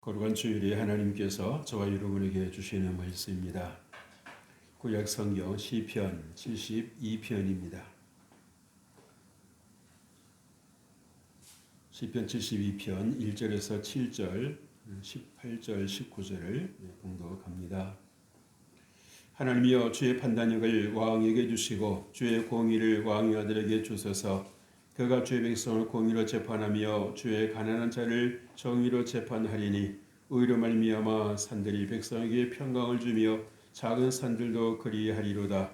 거룩한 주일에 하나님께서 저와 여러분에게 주시는 말씀입니다. 구약 성경 시편 72편입니다. 시편 72편 1절에서 7절, 18절, 19절을 봉독합니다. 하나님이여, 주의 판단력을 왕에게 주시고 주의 공의를 왕의 아들에게 주소서. 그가 주의 백성을 공의로 재판하며 주의 가난한 자를 정의로 재판하리니 의로 말미암아 산들이 백성에게 평강을 주며 작은 산들도 그리하리로다.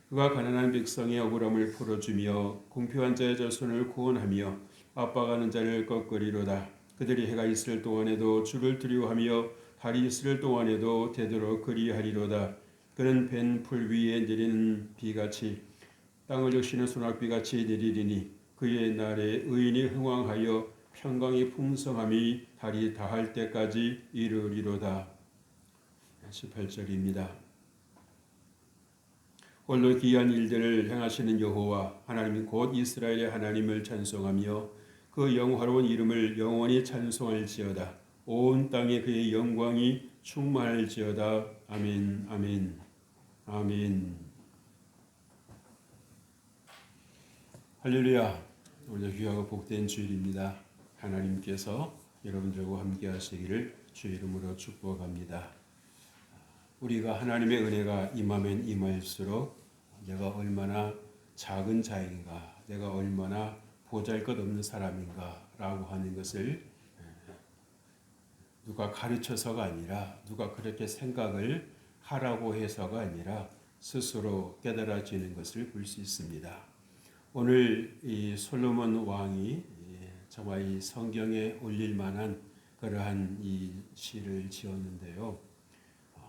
그가 가난한 백성의 억울함을 풀어주며 공평한 자의 자손을 구원하며 압박하는 자를 꺾으리로다. 그들이 해가 있을 동안에도 주를 두려워하며 달이 있을 동안에도 되도록 그리하리로다. 그는 벤 풀 위에 내리는 비같이 땅을 적시는 소낙비같이 내리리니 그의 날에 의인이 흥왕하여 평강이 풍성함이 달이 다할 때까지 이르리로다. 18절입니다. 홀로 기이한 일들을 행하시는 여호와 하나님 곧 이스라엘의 하나님을 찬송하며 그 영화로운 이름을 영원히 찬송할지어다. 온 땅에 그의 영광이 충만할지어다. 아멘. 아멘. 아멘. 할렐루야. 오늘 귀하고 복된 주일입니다. 하나님께서 여러분들과 함께 하시기를 주의 이름으로 축복합니다. 우리가 하나님의 은혜가 임하면 임할수록 내가 얼마나 작은 자인가, 내가 얼마나 보잘것없는 사람인가 라고 하는 것을 누가 가르쳐서가 아니라, 누가 그렇게 생각을 하라고 해서가 아니라 스스로 깨달아지는 것을 볼 수 있습니다. 오늘 이 솔로몬 왕이 정말 이 성경에 올릴 만한 그러한 이 시를 지었는데요.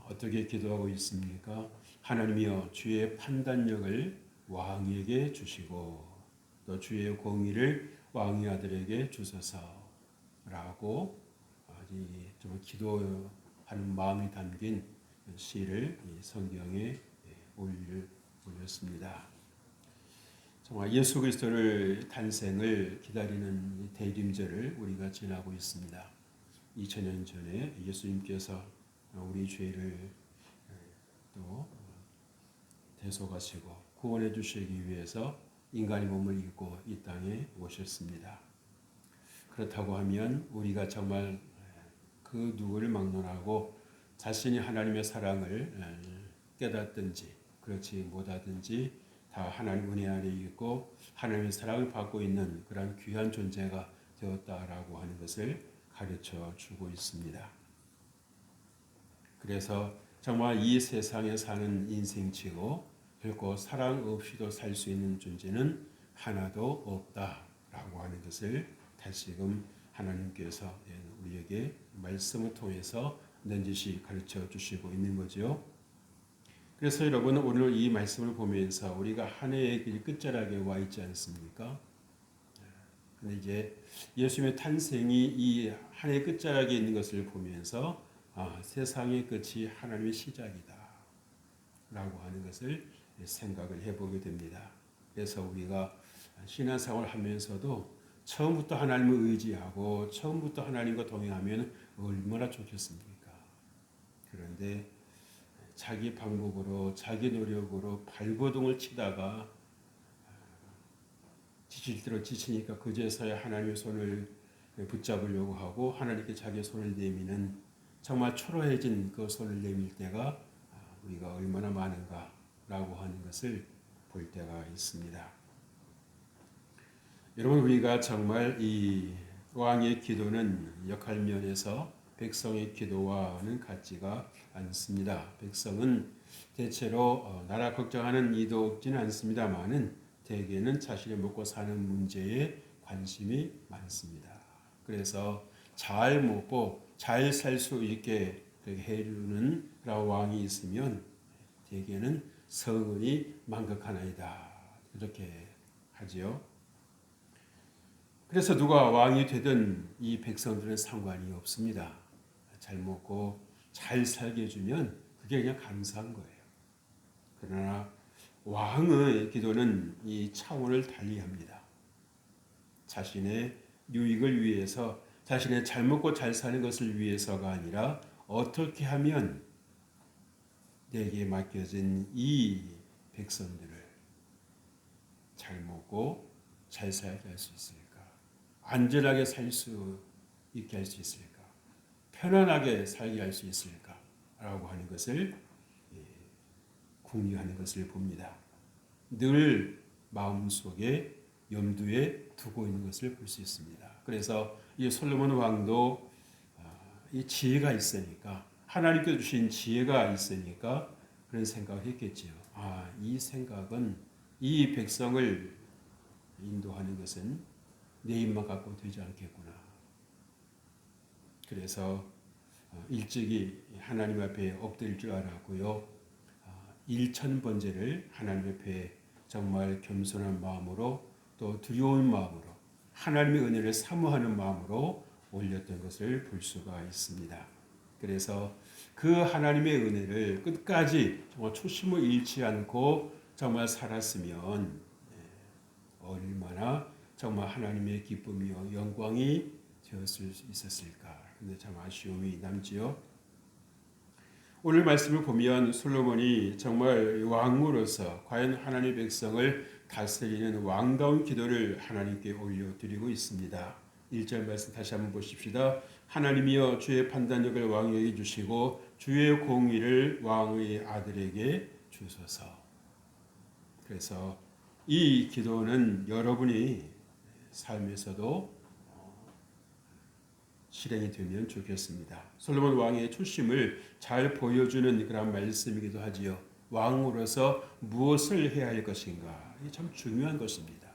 어떻게 기도하고 있습니까? 하나님이여, 주의 판단력을 왕에게 주시고 또 주의 공의를 왕의 아들에게 주소서라고 좀 기도하는 마음이 담긴 시를 성경에 올렸습니다. 정말 예수 그리스도를 탄생을 기다리는 대림절을 우리가 지나고 있습니다. 2000년 전에 예수님께서 우리 죄를 또 대속하시고 구원해 주시기 위해서 인간의 몸을 입고 이 땅에 오셨습니다. 그렇다고 하면 우리가 정말 그 누구를 막론하고 자신이 하나님의 사랑을 깨닫든지 그렇지 못하든지 다 하나님 은혜 안에 있고 하나님의 사랑을 받고 있는 그런 귀한 존재가 되었다라고 하는 것을 가르쳐 주고 있습니다. 그래서 정말 이 세상에 사는 인생치고 결코 사랑 없이도 살 수 있는 존재는 하나도 없다라고 하는 것을 다시금 하나님께서 우리에게 말씀을 통해서 넌지시 가르쳐 주시고 있는 거죠. 그래서 여러분, 오늘 이 말씀을 보면서 우리가 한 해의 길 끝자락에 와 있지 않습니까? 근데 이제 예수님의 탄생이 이 한 해의 끝자락에 있는 것을 보면서 세상의 끝이 하나님의 시작이다 라고 하는 것을 생각을 해보게 됩니다. 그래서 우리가 신앙생활을 하면서도 처음부터 하나님을 의지하고 처음부터 하나님과 동행하면 얼마나 좋겠습니까? 그런데 자기 방법으로 자기 노력으로 발버둥을 치다가 지칠 대로 지치니까 그제서야 하나님의 손을 붙잡으려고 하고 하나님께 자기 손을 내미는 정말 초라해진 그 손을 내밀 때가 우리가 얼마나 많은가라고 하는 것을 볼 때가 있습니다. 여러분, 우리가 정말 이 왕의 기도는 역할 면에서 백성의 기도와는 같지가 않습니다. 백성은 대체로 나라 걱정하는 이도 없지는 않습니다만은 대개는 자신이 먹고 사는 문제에 관심이 많습니다. 그래서 잘 먹고 잘 살 수 있게 해주는 그런 왕이 있으면 대개는 성은이 만극하나이다 이렇게 하지요. 그래서 누가 왕이 되든 이 백성들은 상관이 없습니다. 잘 먹고 잘 살게 해주면 그게 그냥 감사한 거예요. 그러나 왕의 기도는 이 차원을 달리합니다. 자신의 유익을 위해서 자신의 잘 먹고 잘 사는 것을 위해서가 아니라 어떻게 하면 내게 맡겨진 이 백성들을 잘 먹고 잘 살게 할 수 있을까? 안전하게 살 수 있게 할 수 있을까? 편안하게 살게 할 수 있을까? 라고 하는 것을 궁리하는 것을 봅니다. 늘 마음속에 염두에 두고 있는 것을 볼 수 있습니다. 그래서 이 솔로몬 왕도 이 지혜가 있으니까 하나님께 주신 지혜가 있으니까 그런 생각을 했겠지요. 이 생각은 이 백성을 인도하는 것은 내 입만 갖고 되지 않겠구나. 그래서 일찍이 하나님 앞에 엎드릴 줄 알았고요. 일천번제를 하나님 앞에 정말 겸손한 마음으로 또 두려운 마음으로 하나님의 은혜를 사모하는 마음으로 올렸던 것을 볼 수가 있습니다. 그래서 그 하나님의 은혜를 끝까지 정말 초심을 잃지 않고 정말 살았으면 얼마나 정말 하나님의 기쁨이요 영광이 되었을 수 있었을까. 근데 참 아쉬움이 남지요. 오늘 말씀을 보면 솔로몬이 정말 왕으로서 과연 하나님의 백성을 다스리는 왕다운 기도를 하나님께 올려드리고 있습니다. 1절 말씀 다시 한번 보십시다. 하나님이여 주의 판단력을 왕에게 주시고 주의 공의를 왕의 아들에게 주소서. 그래서 이 기도는 여러분이 삶에서도 실행이 되면 좋겠습니다. 솔로몬 왕의 초심을 잘 보여주는 그런 말씀이기도 하지요. 왕으로서 무엇을 해야 할 것인가? 이게 참 중요한 것입니다.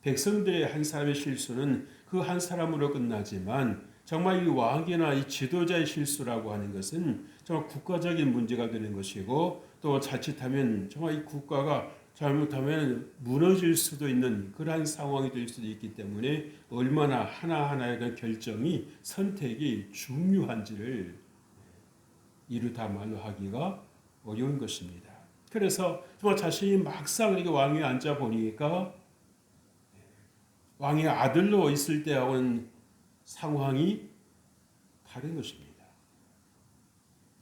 백성들의 한 사람의 실수는 그 한 사람으로 끝나지만 정말 이 왕이나 이 지도자의 실수라고 하는 것은 정말 국가적인 문제가 되는 것이고 또 자칫하면 정말 이 국가가 잘못하면 무너질 수도 있는 그러한 상황이 될 수도 있기 때문에 얼마나 하나하나의 결정이 선택이 중요한지를 이루다 말로 하기가 어려운 것입니다. 그래서 정말 자신이 막상 이렇게 왕위에 앉아 보니까 왕의 아들로 있을 때하고는 상황이 다른 것입니다.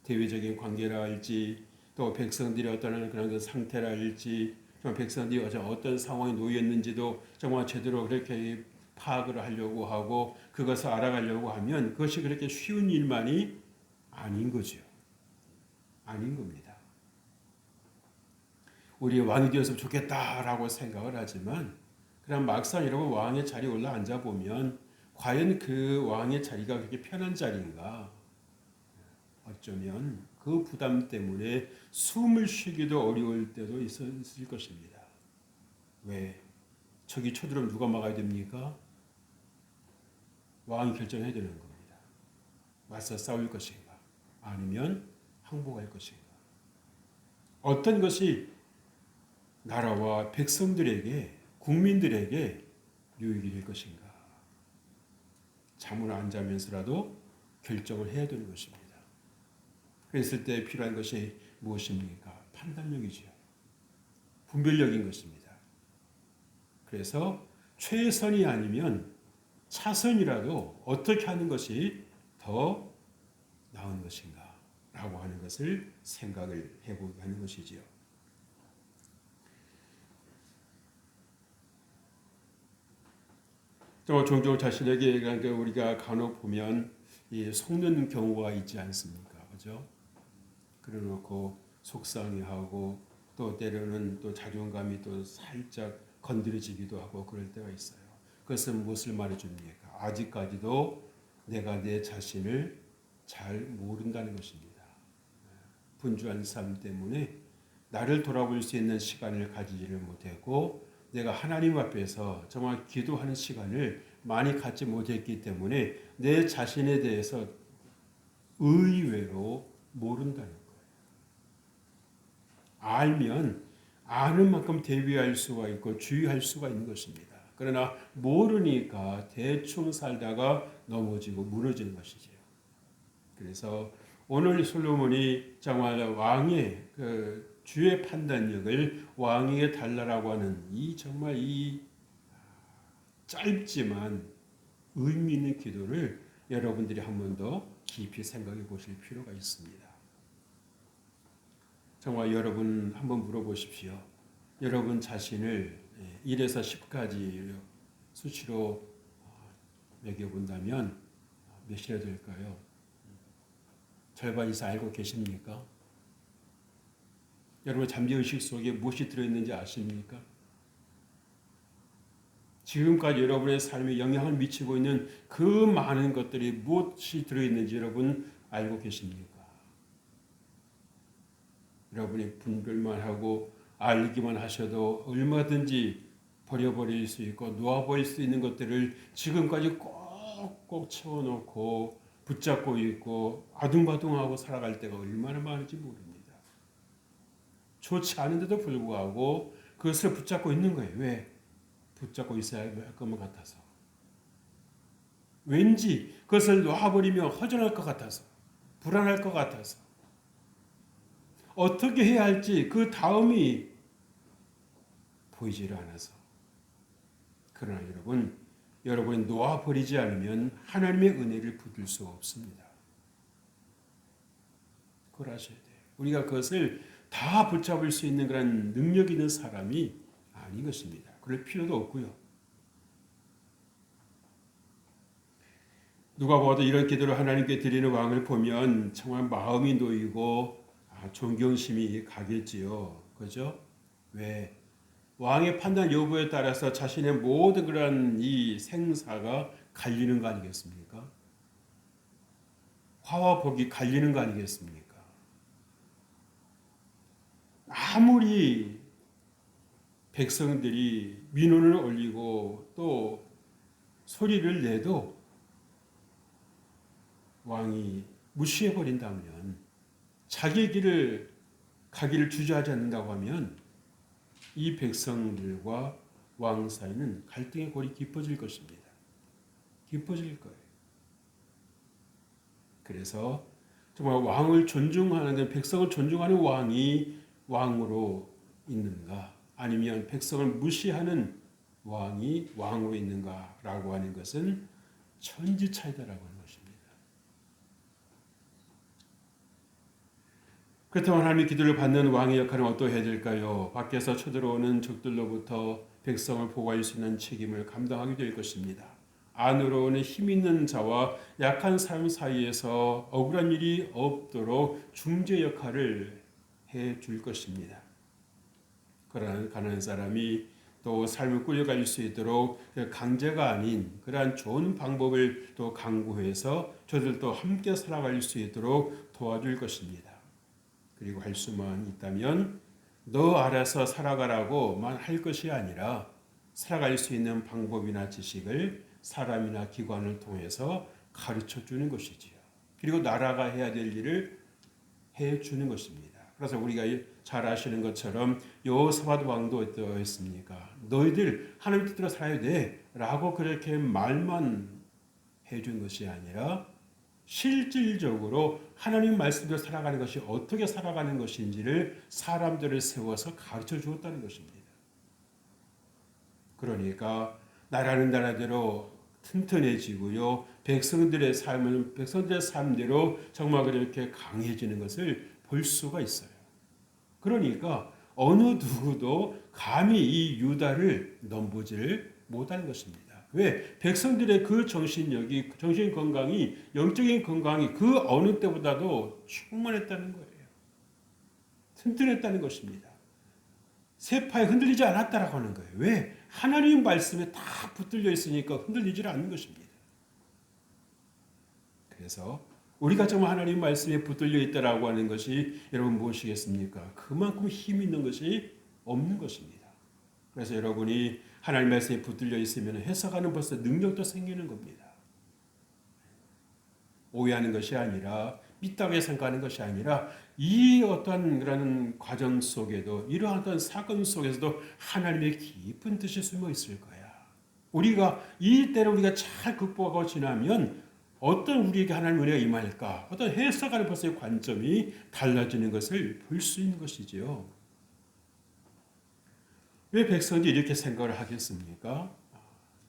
대외적인 관계라 할지 또 백성들이 어떤 그런 그 상태라 할지 백성들이 어떤 상황에 놓였는지도 정말 제대로 그렇게 파악을 하려고 하고 그것을 알아가려고 하면 그것이 그렇게 쉬운 일만이 아닌 거죠. 아닌 겁니다. 우리 왕이 되었으면 좋겠다라고 생각을 하지만 그럼 막상 이러고 왕의 자리에 올라 앉아 보면 과연 그 왕의 자리가 그렇게 편한 자리인가? 어쩌면 그 부담 때문에 숨을 쉬기도 어려울 때도 있을 것입니다. 왜? 저기 쳐들어오면 누가 막아야 됩니까? 왕이 결정해야 되는 겁니다. 맞서 싸울 것인가? 아니면 항복할 것인가? 어떤 것이 나라와 백성들에게 국민들에게 유익이 될 것인가? 잠을 안 자면서라도 결정을 해야 되는 것입니다. 그랬을 때 필요한 것이 무엇입니까? 판단력이죠. 분별력인 것입니다. 그래서 최선이 아니면 차선이라도 어떻게 하는 것이 더 나은 것인가? 라고 하는 것을 생각을 해보게 하는 것이지요. 종종 자신에게 우리가 간혹 보면 속는 경우가 있지 않습니까? 그죠? 그래놓고 속상해하고 또 때로는 또 자존감이 또 살짝 건드려지기도 하고 그럴 때가 있어요. 그것은 무엇을 말해줍니까? 아직까지도 내가 내 자신을 잘 모른다는 것입니다. 분주한 삶 때문에 나를 돌아볼 수 있는 시간을 가지지를 못했고 내가 하나님 앞에서 정말 기도하는 시간을 많이 갖지 못했기 때문에 내 자신에 대해서 의외로 모른다는 거예요. 알면 아는 만큼 대비할 수가 있고 주의할 수가 있는 것입니다. 그러나 모르니까 대충 살다가 넘어지고 무너지는 것이죠. 그래서 오늘 솔로몬이 정말 왕의 그 주의 판단력을 왕에게 달라라고 하는 이 정말 이 짧지만 의미 있는 기도를 여러분들이 한 번 더 깊이 생각해 보실 필요가 있습니다. 정말 여러분 한번 물어보십시오. 여러분 자신을 1에서 10까지 수치로 매겨본다면 몇이나 될까요? 절반 이상 알고 계십니까? 여러분 잠재의식 속에 무엇이 들어있는지 아십니까? 지금까지 여러분의 삶에 영향을 미치고 있는 그 많은 것들이 무엇이 들어있는지 여러분 알고 계십니까? 여러분이 분별만 하고 알기만 하셔도 얼마든지 버려버릴 수 있고 놓아버릴 수 있는 것들을 지금까지 꼭꼭 채워놓고 붙잡고 있고 아둥바둥하고 살아갈 때가 얼마나 많은지 모릅니다. 좋지 않은데도 불구하고 그것을 붙잡고 있는 거예요. 왜? 붙잡고 있어야 할 것만 같아서. 왠지 그것을 놓아버리면 허전할 것 같아서. 불안할 것 같아서. 어떻게 해야 할지 그 다음이 보이지를 않아서. 그러나 여러분이 놓아버리지 않으면 하나님의 은혜를 붙들 수 없습니다. 그걸 아셔야 돼요. 우리가 그것을 다 붙잡을 수 있는 그런 능력 있는 사람이 아닌 것입니다. 그럴 필요도 없고요. 누가 봐도 이런 기도를 하나님께 드리는 왕을 보면 정말 마음이 놓이고 존경심이 가겠지요. 그죠? 왜? 왕의 판단 여부에 따라서 자신의 모든 그런 이 생사가 갈리는 거 아니겠습니까? 화와 복이 갈리는 거 아니겠습니까? 아무리 백성들이 민원을 올리고 또 소리를 내도 왕이 무시해버린다면 자기 길을 가기를 주저하지 않는다고 하면 이 백성들과 왕 사이는 갈등의 골이 깊어질 것입니다. 깊어질 거예요. 그래서 정말 왕을 존중하는 백성을 존중하는 왕이 왕으로 있는가 아니면 백성을 무시하는 왕이 왕으로 있는가라고 하는 것은 천지 차이다라고 하는 것입니다. 그렇다면 하나님의 기도를 받는 왕의 역할은 어떠해야 될까요? 밖에서 쳐들어오는 적들로부터 백성을 보호할 수 있는 책임을 감당하게 될 것입니다. 안으로 오는 힘 있는 자와 약한 사람 사이에서 억울한 일이 없도록 중재 역할을 해줄 것입니다. 그러한 가난한 사람이 또 삶을 꾸려갈 수 있도록 강제가 아닌 그러한 좋은 방법을 또 강구해서 저들도 함께 살아갈 수 있도록 도와줄 것입니다. 그리고 할 수만 있다면 너 알아서 살아가라고만 할 것이 아니라 살아갈 수 있는 방법이나 지식을 사람이나 기관을 통해서 가르쳐 주는 것이지요. 그리고 나라가 해야 될 일을 해 주는 것입니다. 그래서 우리가 잘 아시는 것처럼 여호사밧 왕도 어떠했습니까? 너희들 하나님 뜻대로 살아야 돼 라고 그렇게 말만 해준 것이 아니라 실질적으로 하나님 말씀대로 살아가는 것이 어떻게 살아가는 것인지를 사람들을 세워서 가르쳐 주었다는 것입니다. 그러니까 나라는 나라대로 튼튼해지고요. 백성들의 삶대로 정말 그렇게 강해지는 것을 볼 수가 있어요. 그러니까 어느 누구도 감히 이 유다를 넘보지를 못하는 것입니다. 왜? 백성들의 그 정신력이, 정신 건강이, 영적인 건강이 그 어느 때보다도 충만했다는 거예요. 튼튼했다는 것입니다. 세파에 흔들리지 않았다라고 하는 거예요. 왜? 하나님 말씀에 다 붙들려 있으니까 흔들리지 않는 것입니다. 그래서 우리가 정말 하나님 말씀에 붙들려 있다라고 하는 것이 여러분 무엇이겠습니까? 그만큼 힘 있는 것이 없는 것입니다. 그래서 여러분이 하나님 말씀에 붙들려 있으면 해석하는 벌써 능력도 생기는 겁니다. 오해하는 것이 아니라 삐딱하게 생각하는 것이 아니라 이 어떤 그런 과정 속에도 이러한 어떤 사건 속에서도 하나님의 깊은 뜻이 숨어 있을 거야. 우리가 이 때를 우리가 잘 극복하고 지나면 어떤 우리에게 하나님 은혜가 임할까? 어떤 해석하는 벌써의 관점이 달라지는 것을 볼 수 있는 것이지요. 왜 백성들이 이렇게 생각을 하겠습니까?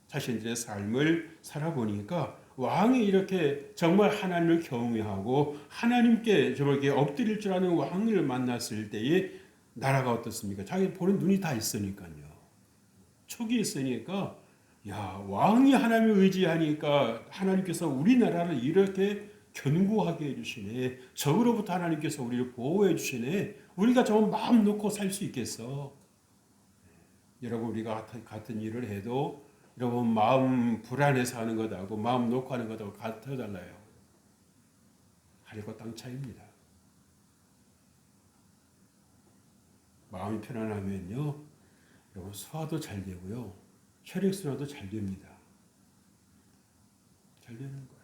자신들의 삶을 살아보니까 왕이 이렇게 정말 하나님을 경외하고 하나님께 저렇게 엎드릴 줄 아는 왕을 만났을 때에 나라가 어떻습니까? 자기 보는 눈이 다 있으니까요. 촉이 있으니까 야, 왕이 하나님을 의지하니까 하나님께서 우리나라를 이렇게 견고하게 해주시네. 적으로부터 하나님께서 우리를 보호해 주시네. 우리가 정말 마음 놓고 살 수 있겠어. 여러분 우리가 같은 일을 해도 여러분 마음 불안해서 하는 것하고 마음 놓고 하는 것하고 같아달라요. 하늘과 땅 차이입니다. 마음이 편안하면요. 여러분 소화도 잘 되고요. 혈액순환도 잘 됩니다. 잘 되는 거예요.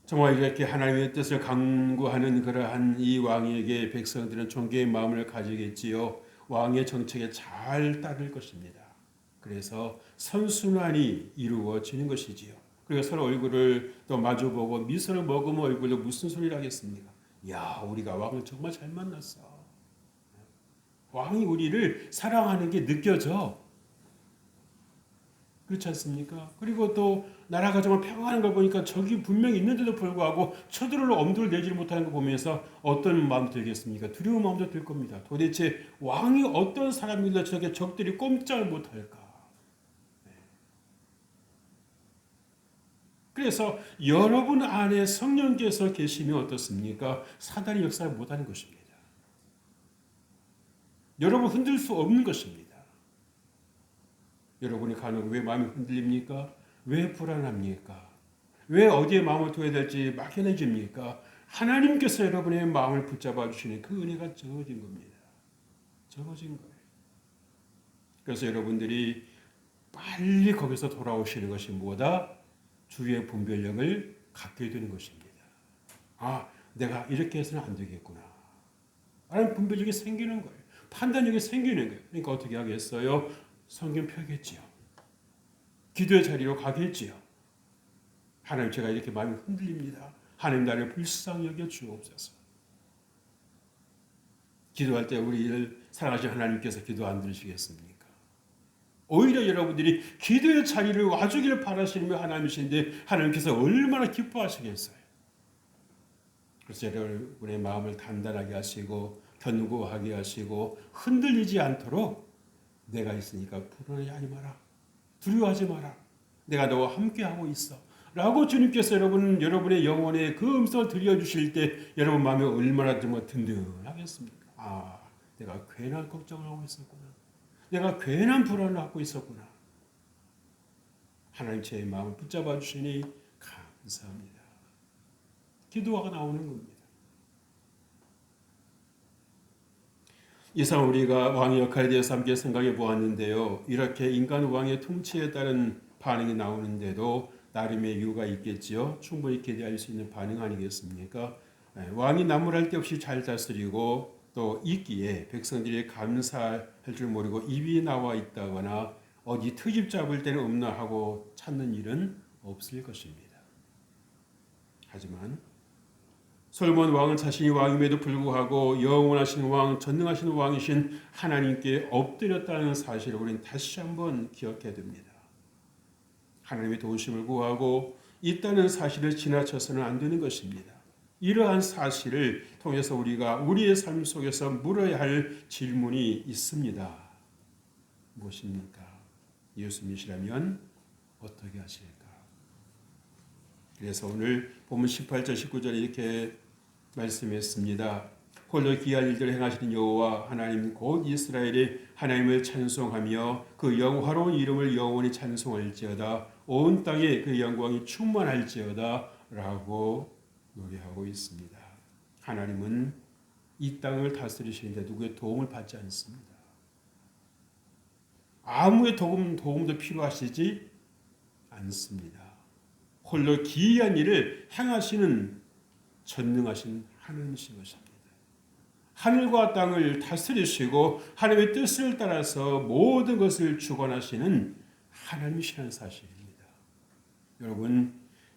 정말 이렇게 하나님의 뜻을 강구하는 그러한 이 왕에게 백성들은 존경의 마음을 가지겠지요. 왕의 정책에 잘 따를 것입니다. 그래서 선순환이 이루어지는 것이지요. 그리고 서로 얼굴을 또 마주보고 미소를 머금어 얼굴로 무슨 소리를 하겠습니까? 야, 우리가 왕을 정말 잘 만났어. 왕이 우리를 사랑하는 게 느껴져. 그렇지 않습니까? 그리고 또 나라가 정말 평안한 걸 보니까 적이 분명히 있는데도 불구하고 쳐들어올 엄두를 내지 못하는 걸 보면서 어떤 마음이 들겠습니까? 두려운 마음도 들 겁니다. 도대체 왕이 어떤 사람이길래 저게 적들이 꼼짝을 못할까? 그래서 여러분 안에 성령께서 계시면 어떻습니까? 사단이 역사를 못하는 것입니다. 여러분 흔들 수 없는 것입니다. 여러분이 가는 왜 마음이 흔들립니까? 왜 불안합니까? 왜 어디에 마음을 둬야 될지 막연해집니까? 하나님께서 여러분의 마음을 붙잡아 주시는 그 은혜가 적어진 겁니다. 적어진 거예요. 그래서 여러분들이 빨리 거기서 돌아오시는 것이 뭐다? 주의 분별력을 갖게 되는 것입니다. 아, 내가 이렇게 해서는 안 되겠구나. 라는 분별력이 생기는 거예요. 판단력이 생기는 거예요. 그러니까 어떻게 하겠어요? 성경 펴겠지요. 기도의 자리로 가겠지요. 하나님 제가 이렇게 마음이 흔들립니다. 하나님 나를 불쌍히 여겨 주옵소서. 기도할 때 우리를 사랑하신 하나님께서 기도 안 들으시겠습니까? 오히려 여러분들이 기도의 자리를 와주기를 바라시며 하나님이신데 하나님께서 얼마나 기뻐하시겠어요. 그래서 여러분의 마음을 단단하게 하시고 견고하게 하시고 흔들리지 않도록 내가 있으니까 불안해하지 마라. 두려워하지 마라. 내가 너와 함께하고 있어. 라고 주님께서 여러분의 영혼에 그 음성을 들려주실 때 여러분 마음이 얼마나 든든하겠습니까? 아, 내가 괜한 걱정을 하고 있었구나. 내가 괜한 불안을 갖고 있었구나. 하나님 제 마음을 붙잡아 주시니 감사합니다. 기도가 나오는 겁니다. 이상 우리가 왕의 역할에 대해서 함께 생각해 보았는데요. 이렇게 인간 왕의 통치에 따른 반응이 나오는데도 나름의 이유가 있겠지요. 충분히 기대할 수 있는 반응 아니겠습니까? 왕이 나무랄 데 없이 잘 다스리고 또 있기에 백성들이 감사할 줄 모르고 입이 나와 있다거나 어디 트집 잡을 때는 없나 하고 찾는 일은 없을 것입니다. 하지만 솔로몬 왕은 자신이 왕임에도 불구하고 영원하신 왕, 전능하신 왕이신 하나님께 엎드렸다는 사실을 우리는 다시 한번 기억해야 됩니다. 하나님의 도우심을 구하고 있다는 사실을 지나쳐서는 안 되는 것입니다. 이러한 사실을 통해서 우리가 우리의 삶 속에서 물어야 할 질문이 있습니다. 무엇입니까? 예수님이시라면 어떻게 하실까? 그래서 오늘 본문 18절 19절에 이렇게 말씀했습니다. 홀로 귀한 일들을 행하시는 여호와 하나님 곧 이스라엘의 하나님을 찬송하며 그 영화로운 이름을 영원히 찬송할지어다. 온 땅에 그 영광이 충만할지어다 라고 노래하고 있습니다. 하나님은 이 땅을 다스리시는데 누구의 도움을 받지 않습니다. 아무의 도움도 필요하시지 않습니다. 홀로 기이한 일을 행하시는 전능하신 하나님이신 것입니다. 하늘과 땅을 다스리시고 하나님의 뜻을 따라서 모든 것을 주관하시는 하나님이시라는 사실입니다.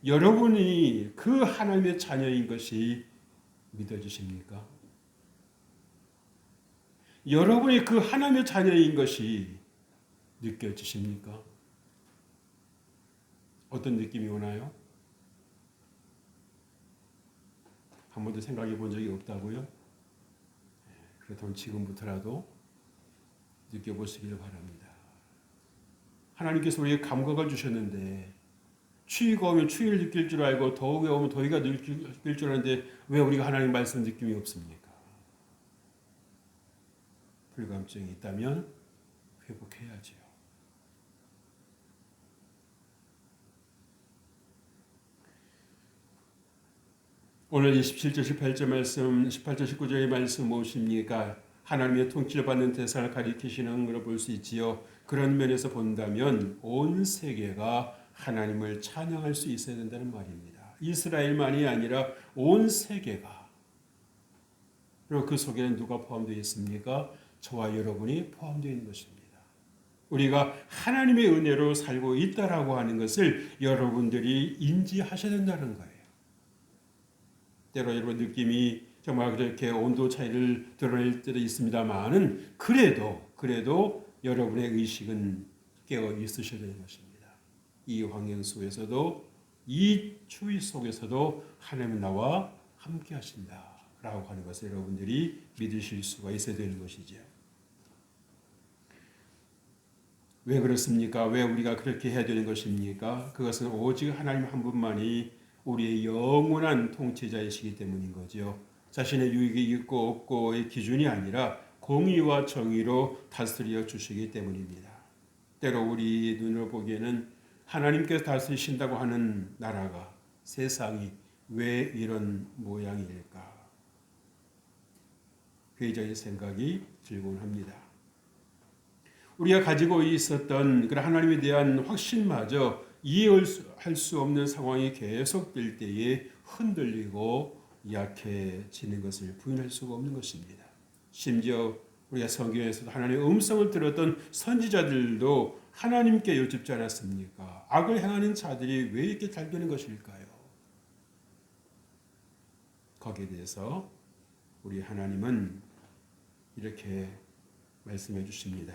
여러분이 그 하나님의 자녀인 것이 믿어지십니까? 여러분이 그 하나님의 자녀인 것이 느껴지십니까? 어떤 느낌이 오나요? 한 번도 생각해 본 적이 없다고요? 그렇다면 지금부터라도 느껴보시길 바랍니다. 하나님께서 우리에게 감각을 주셨는데 추위가 오면 추위를 느낄 줄 알고 더위가 오면 더위가 느낄 줄 아는데 왜 우리가 하나님 말씀 느낌이 없습니까? 불감증이 있다면 회복해야지요. 오늘 27절 18절 말씀 18절 19절의 말씀 무엇입니까? 하나님의 통치를 받는 대상을 가리키시는 것을 볼 수 있지요. 그런 면에서 본다면 온 세계가 하나님을 찬양할 수 있어야 된다는 말입니다. 이스라엘만이 아니라 온 세계가. 그리고 그 속에는 누가 포함되어 있습니까? 저와 여러분이 포함되어 있는 것입니다. 우리가 하나님의 은혜로 살고 있다라고 하는 것을 여러분들이 인지하셔야 된다는 거예요. 때로 여러분 느낌이 정말 그렇게 온도 차이를 드러낼 때도 있습니다만은 그래도 여러분의 의식은 깨어 있으셔야 되는 것입니다. 이 환경 속에서도 이 추위 속에서도 하나님은 나와 함께 하신다라고 하는 것을 여러분들이 믿으실 수가 있어야 되는 것이죠. 왜 그렇습니까? 왜 우리가 그렇게 해야 되는 것입니까? 그것은 오직 하나님 한 분만이 우리의 영원한 통치자이시기 때문인 거죠. 자신의 유익이 있고 없고의 기준이 아니라 공의와 정의로 다스려 주시기 때문입니다. 때로 우리 눈으로 보기에는 하나님께서 다스리신다고 하는 나라가 세상이 왜 이런 모양일까? 회의적인 생각이 들곤 합니다. 우리가 가지고 있었던 그런 하나님에 대한 확신마저 이해할 수 없는 상황이 계속될 때에 흔들리고 약해지는 것을 부인할 수가 없는 것입니다. 심지어 우리가 성경에서도 하나님의 음성을 들었던 선지자들도 하나님께 여쭙지 않았습니까? 악을 행하는 자들이 왜 이렇게 잘 되는 것일까요? 거기에 대해서 우리 하나님은 이렇게 말씀해 주십니다.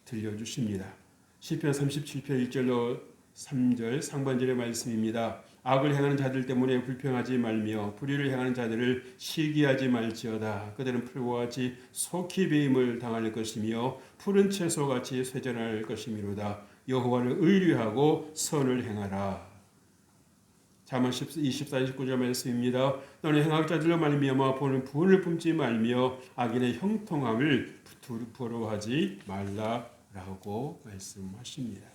들려주십니다. 시편 37편 1절로 3절 상반절의 말씀입니다. 악을 행하는 자들 때문에 불평하지 말며 불의를 행하는 자들을 시기하지 말지어다. 그들은 풀과 같이 속히 배임을 당할 것이며 푸른 채소같이 쇠전할 것이미로다. 여호와를 의뢰하고 선을 행하라. 잠언 24, 29절 말씀입니다. 너는 행악자들로 말미암아 보는 부은을 품지 말며 악인의 형통함을 부러워하지 말라라고 말씀하십니다.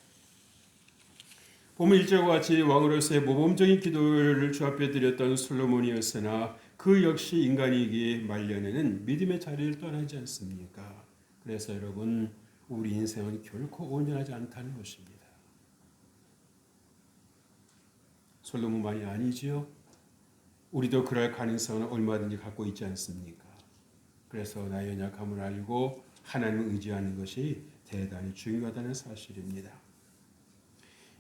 보면 1절과 같이 왕으로서의 모범적인 기도를 주 앞에 드렸던 솔로몬이었으나 그 역시 인간이기에 말년에는 믿음의 자리를 떠나지 않습니까? 그래서 여러분 우리 인생은 결코 온전하지 않다는 것입니다. 솔로몬만이 아니지요. 우리도 그럴 가능성은 얼마든지 갖고 있지 않습니까? 그래서 나의 연약함을 알고 하나님을 의지하는 것이 대단히 중요하다는 사실입니다.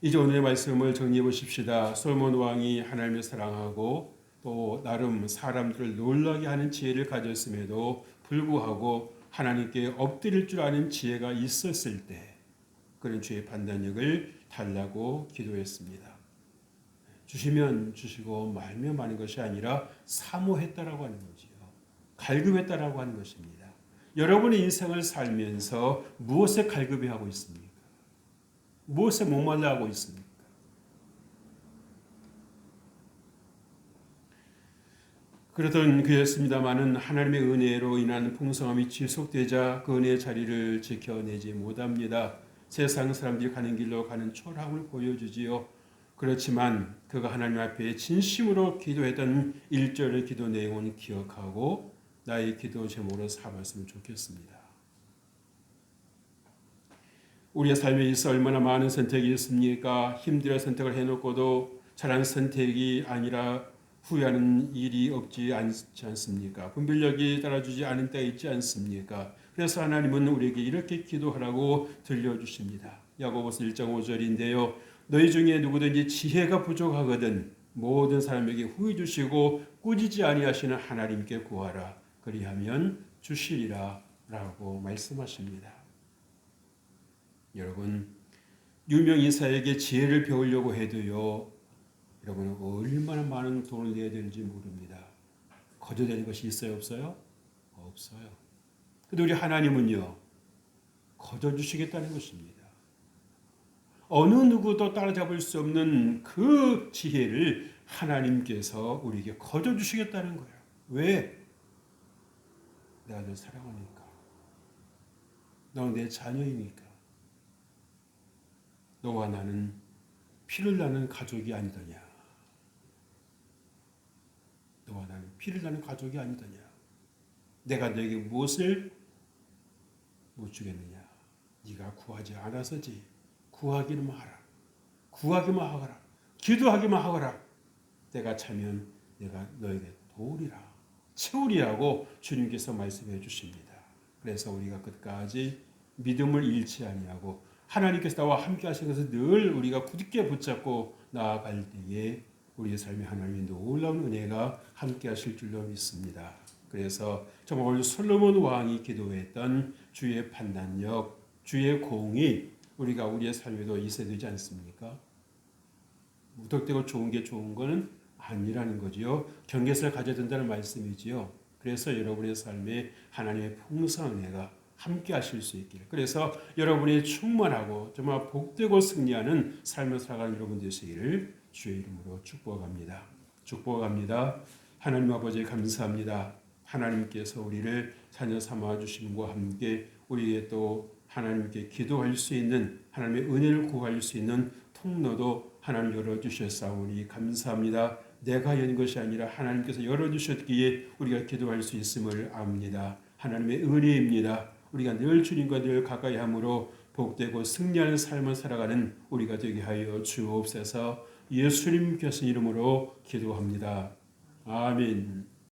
이제 오늘의 말씀을 정리해 보십시다. 솔로몬 왕이 하나님을 사랑하고 또 나름 사람들을 놀라게 하는 지혜를 가졌음에도 불구하고 하나님께 엎드릴 줄 아는 지혜가 있었을 때 그런 주의 판단력을 달라고 기도했습니다. 주시면 주시고 말면 마는 것이 아니라 사모했다라고 하는 거지요. 갈급했다라고 하는 것입니다. 여러분의 인생을 살면서 무엇에 갈급해하고 있습니까? 무엇에 목말라 하고 있습니까? 그러던 그였습니다마는 하나님의 은혜로 인한 풍성함이 지속되자 그 은혜의 자리를 지켜내지 못합니다. 세상 사람들이 가는 길로 가는 초라함을 보여주지요. 그렇지만 그가 하나님 앞에 진심으로 기도했던 1절의 기도 내용은 기억하고 나의 기도 제목으로 삼았으면 좋겠습니다. 우리의 삶에 있어 얼마나 많은 선택이 있습니까? 힘들어 선택을 해놓고도 잘한 선택이 아니라 후회하는 일이 없지 않지 않습니까? 분별력이 따라주지 않은 때가 있지 않습니까? 그래서 하나님은 우리에게 이렇게 기도하라고 들려주십니다. 야고보서 1장 5절인데요. 너희 중에 누구든지 지혜가 부족하거든 모든 사람에게 후히 주시고 꾸짖지 아니하시는 하나님께 구하라. 그리하면 주시리라 라고 말씀하십니다. 여러분, 유명 인사에게 지혜를 배우려고 해도요, 여러분 얼마나 많은 돈을 내야 되는지 모릅니다. 거저되는 것이 있어요, 없어요? 없어요. 근데 우리 하나님은요, 거저 주시겠다는 것입니다. 어느 누구도 따라잡을 수 없는 그 지혜를 하나님께서 우리에게 거저 주시겠다는 거예요. 왜? 내가 널 사랑하니까. 너는 내 자녀이니까. 너와 나는 피를 나는 가족이 아니더냐. 너와 나는 피를 나는 가족이 아니더냐. 내가 너에게 무엇을 못 주겠느냐. 네가 구하지 않아서지. 구하기만 하라. 구하기만 하거라. 기도하기만 하거라. 때가 차면 내가 너에게 도우리라. 채우리라고 주님께서 말씀해 주십니다. 그래서 우리가 끝까지 믿음을 잃지 아니하고 하나님께서 나와 함께 하시는 것을 늘 우리가 굳게 붙잡고 나아갈 때에 우리의 삶에 하나님의 놀라운 은혜가 함께 하실 줄로 믿습니다. 그래서 정말 오늘 솔로몬 왕이 기도했던 주의 판단력, 주의 공의 우리가 우리의 삶에도 있어야 되지 않습니까? 무턱대고 좋은 게 좋은 거는 아니라는 거지요. 경계선을 가져야 된다는 말씀이지요. 그래서 여러분의 삶에 하나님의 풍성한 은혜가 함께 하실 수 있기를. 그래서 여러분이 충만하고 정말 복되고 승리하는 삶을 살아가는 여러분 되시기를 주의 이름으로 축복합니다. 축복합니다. 하나님 아버지 감사합니다. 하나님께서 우리를 자녀 삼아 주심과 함께 우리의 또 하나님께 기도할 수 있는 하나님의 은혜를 구할 수 있는 통로도 하나님 열어주셨사오니 감사합니다. 내가 연 것이 아니라 하나님께서 열어주셨기에 우리가 기도할 수 있음을 압니다. 하나님의 은혜입니다. 우리가 늘 주님과 늘 가까이 함으로 복되고 승리하는 삶을 살아가는 우리가 되게 하여 주옵소서. 예수님께서 이름으로 기도합니다. 아멘.